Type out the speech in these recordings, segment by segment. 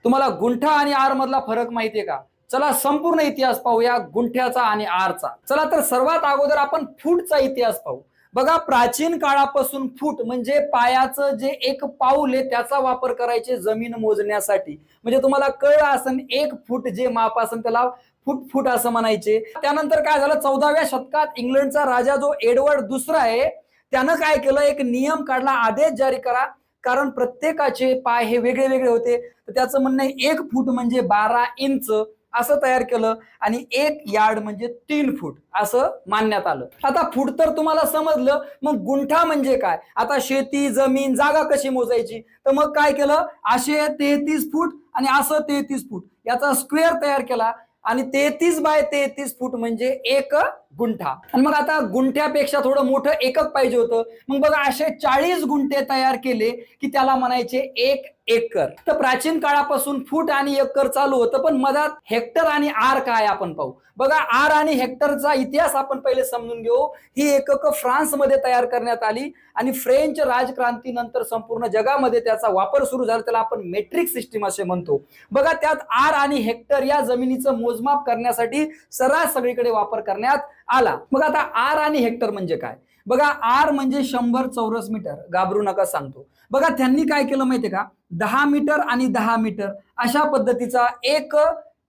तुम्हाला गुंठा आणि आर मधला फरक माहितीये का? चला संपूर्ण इतिहास पाहूया गुंठ्याचा आणि आरचा. चला तर सर्वात अगोदर आपण फूटचा इतिहास पाहू. बघा, प्राचीन काळापासून फूट म्हणजे पायाचं जे एक पाऊल आहे त्याचा वापर करायचे जमीन मोजण्यासाठी. म्हणजे तुम्हाला कळलं असेल, 1 फूट जे माप असेल त्याला फूट असं म्हणायचे. त्यानंतर काय झालं, 14व्या शतकात इंग्लंडचा राजा जो एडवर्ड दुसरा आहे त्यानं काय केलं, एक नियम काढला, आदेश जारी करा, कारण प्रत्येकाचे पाय हे वेगळे वेगळे होते. तर त्याचं म्हणणं आहे 1 फूट म्हणजे 12 इंच असं तयार केलं आणि 1 यार्ड म्हणजे 3 फूट असं मानण्यात आलं. आता फूट तर तुम्हाला समजलं, मग गुंठा म्हणजे काय? आता शेती, जमीन, जागा कशी मोजायची? तर मग काय केलं, असे 33 फूट आणि असं 33 फूट याचा स्क्वेअर तयार केला आणि 33 बाय 33 फूट म्हणजे 1 गुंठा. आणि मग आता गुंठ्यापेक्षा थोडं मोठं एकक पाहिजे होतं. मग बघा, असे 40 गुंठे तयार केले की त्याला म्हणायचे 1 एकर. तर प्राचीन काळापासून फूट आणि एकर चालू होतं, पण मधात हेक्टर आणि आर काय आपण पाहू. बघा, आर आणि हेक्टरचा इतिहास आपण पहिले समजून घेऊ. ही एकक फ्रान्समध्ये तयार करण्यात आली आणि फ्रेंच राजक्रांतीनंतर संपूर्ण जगामध्ये त्याचा वापर सुरू झाला. त्याला आपण मेट्रिक सिस्टीम असे म्हणतो. बघा, त्यात आर आणि हेक्टर या जमिनीचं मोजमाप करण्यासाठी सर्रास सगळीकडे वापर करण्यात आला. मग आता आर आणि हेक्टर म्हणजे काय? बघा, आर म्हणजे 100 चौरस मीटर. घाबरू नका, सांगतो. बघा, त्यांनी काय केलं माहितीये का, 10 मीटर आणि 10 मीटर अशा पद्धतीचा एक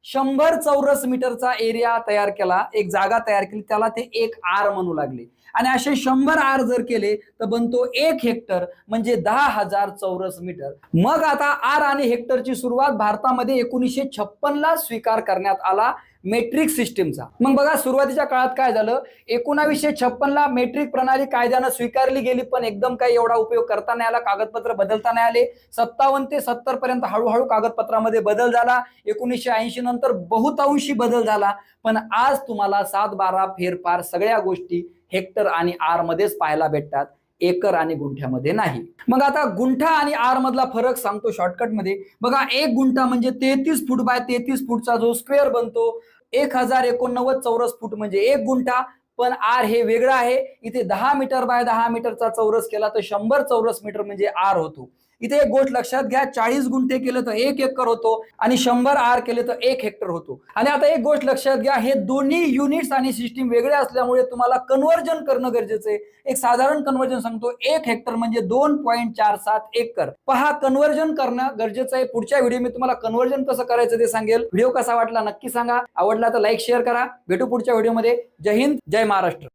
100 चौरस मीटरचा एरिया तयार केला, एक जागा तयार केली, त्याला ते 1 आर म्हणू लागले. आणि असे 100 आर जर केले तर बनतो 1 हेक्टर म्हणजे 10,000 चौरस मीटर. मग आता आर आणि हेक्टरची सुरुवात भारतामध्ये 1956 स्वीकार करण्यात आला मेट्रिक सिस्टीमचा. मग बघा, सुरुवातीच्या काळात काय झालं, 1956 मेट्रिक प्रणाली कायद्यानं स्वीकारली गेली, पण एकदम काही एवढा उपयोग करता नाही आला, कागदपत्र बदलता नाही आले. 57 ते 70 पर्यंत हळूहळू कागदपत्रामध्ये बदल झाला. 1980 नंतर बहुतांशी बदल झाला. पण आज तुम्हाला 7-12 फेरफार सगळ्या गोष्टी हेक्टर आणि आर मध्येच पाहायला भेटतात, एकर आणि गुंठ्यामध्ये नाही. मग आता गुंठा आणि आर मधला फरक सांगतो शॉर्टकट मध्ये. बघा, 1 गुंठा म्हणजे 33 फूट बाय 33 फूटचा जो स्क्वेअर बनतो, 1089 चौरस फूट म्हणजे 1 गुंठा. पण आर हे वेगळं आहे. इथे 10 मीटर बाय 10 मीटरचा चौरस केला तर 100 चौरस मीटर म्हणजे आर होतो. इथे एक गोष्ट लक्षात घ्या, 40 गुंठे केले तर 1 एकर होतो आणि 100 आर केले तर 1 हेक्टर होतो. आणि आता एक गोष्ट लक्षात घ्या, हे दोन्ही युनिट्स आणि सिस्टीम वेगळे असल्यामुळे तुम्हाला कन्व्हर्जन करणं गरजेचं आहे. एक साधारण कन्व्हर्जन सांगतो, 1 हेक्टर म्हणजे 2.47 एकर. पहा, कन्व्हर्जन करणं गरजेचं आहे. पुढच्या व्हिडिओ मी तुम्हाला कन्व्हर्जन कसं करायचं ते सांगेल. व्हिडिओ कसा वाटला नक्की सांगा. आवडला तर लाईक शेअर करा. भेटू पुढच्या व्हिडिओमध्ये. जय हिंद, जय महाराष्ट्र.